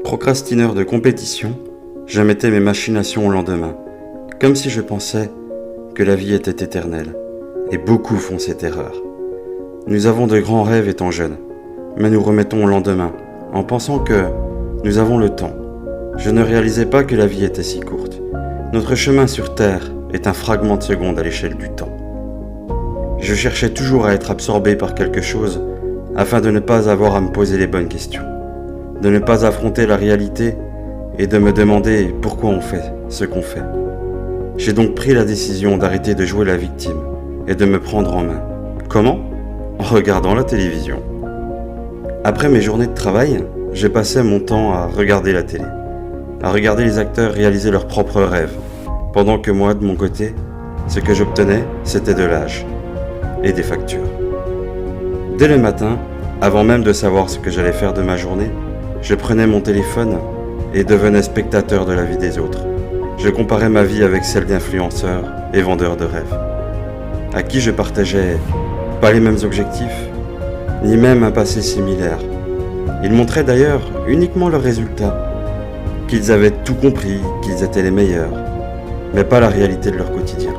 Procrastineur de compétition, je mettais mes machinations au lendemain, comme si je pensais que la vie était éternelle, et beaucoup font cette erreur. Nous avons de grands rêves étant jeunes, mais nous remettons au lendemain, en pensant que nous avons le temps. Je ne réalisais pas que la vie était si courte. Notre chemin sur Terre est un fragment de seconde à l'échelle du temps. Je cherchais toujours à être absorbé par quelque chose, afin de ne pas avoir à me poser les bonnes questions, de ne pas affronter la réalité et de me demander pourquoi on fait ce qu'on fait. J'ai donc pris la décision d'arrêter de jouer la victime et de me prendre en main. Comment ? En regardant la télévision. Après mes journées de travail, je passais mon temps à regarder la télé, à regarder les acteurs réaliser leurs propres rêves, pendant que moi, de mon côté, ce que j'obtenais, c'était de l'âge et des factures. Dès le matin, avant même de savoir ce que j'allais faire de ma journée, je prenais mon téléphone et devenais spectateur de la vie des autres. Je comparais ma vie avec celle d'influenceurs et vendeurs de rêves, à qui je partageais pas les mêmes objectifs, ni même un passé similaire. Ils montraient d'ailleurs uniquement leurs résultats, qu'ils avaient tout compris, qu'ils étaient les meilleurs, mais pas la réalité de leur quotidien.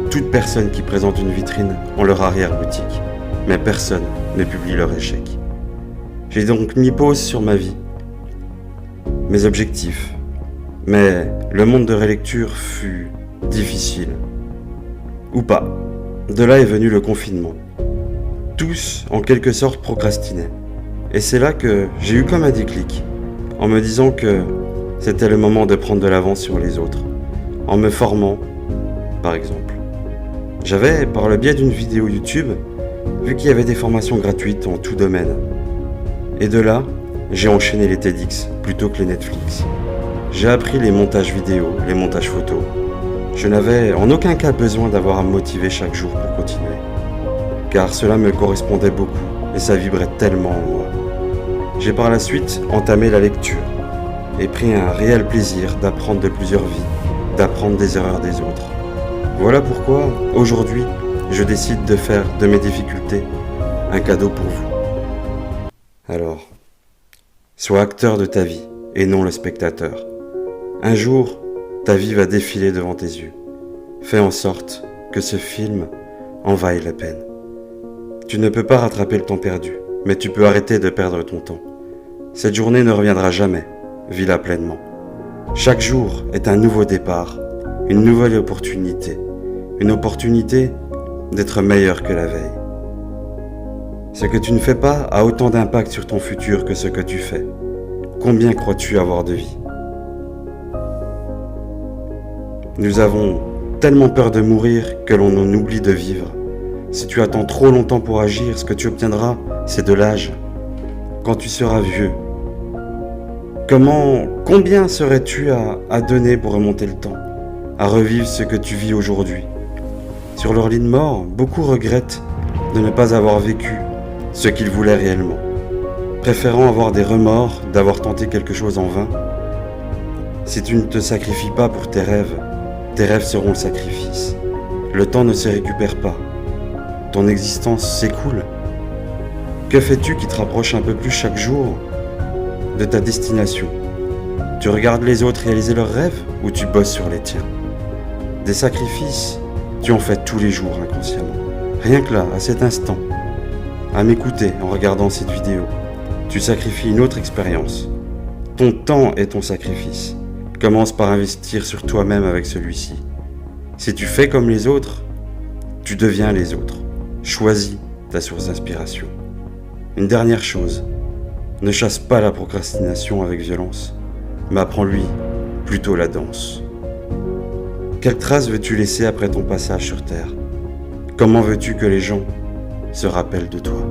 Toute personne qui présente une vitrine ont leur arrière-boutique, mais personne ne publie leur échec. J'ai donc mis pause sur ma vie, mes objectifs, mais le monde de relecture fut difficile. Ou pas. De là est venu le confinement. Tous, en quelque sorte, procrastinaient. Et c'est là que j'ai eu comme un déclic, en me disant que c'était le moment de prendre de l'avance sur les autres, en me formant, par exemple. J'avais, par le biais d'une vidéo YouTube, vu qu'il y avait des formations gratuites en tout domaine. Et de là, j'ai enchaîné les TEDx plutôt que les Netflix. J'ai appris les montages vidéo, les montages photos. Je n'avais en aucun cas besoin d'avoir à me motiver chaque jour pour continuer, car cela me correspondait beaucoup et ça vibrait tellement en moi. J'ai par la suite entamé la lecture et pris un réel plaisir d'apprendre de plusieurs vies, d'apprendre des erreurs des autres. Voilà pourquoi, aujourd'hui, je décide de faire de mes difficultés un cadeau pour vous. Alors, sois acteur de ta vie et non le spectateur. Un jour, ta vie va défiler devant tes yeux. Fais en sorte que ce film en vaille la peine. Tu ne peux pas rattraper le temps perdu, mais tu peux arrêter de perdre ton temps. Cette journée ne reviendra jamais, vis-la pleinement. Chaque jour est un nouveau départ, une nouvelle opportunité. Une opportunité d'être meilleur que la veille. Ce que tu ne fais pas a autant d'impact sur ton futur que ce que tu fais. Combien crois-tu avoir de vie ? Nous avons tellement peur de mourir que l'on en oublie de vivre. Si tu attends trop longtemps pour agir, ce que tu obtiendras, c'est de l'âge. Quand tu seras vieux, combien serais-tu à donner pour remonter le temps, à revivre ce que tu vis aujourd'hui ? Sur leur lit de mort, beaucoup regrettent de ne pas avoir vécu ce qu'ils voulaient réellement, préférant avoir des remords d'avoir tenté quelque chose en vain. Si tu ne te sacrifies pas pour tes rêves seront le sacrifice. Le temps ne se récupère pas. Ton existence s'écoule. Que fais-tu qui te rapproche un peu plus chaque jour de ta destination ? Tu regardes les autres réaliser leurs rêves ou tu bosses sur les tiens ? Des sacrifices, tu en fais tous les jours inconsciemment. Rien que là, à cet instant, à m'écouter en regardant cette vidéo, tu sacrifies une autre expérience. Ton temps est ton sacrifice. Commence par investir sur toi-même avec celui-ci. Si tu fais comme les autres, tu deviens les autres. Choisis ta source d'inspiration. Une dernière chose, ne chasse pas la procrastination avec violence, mais apprends-lui plutôt la danse. Quelle trace veux-tu laisser après ton passage sur Terre ? Comment veux-tu que les gens se rappellent de toi ?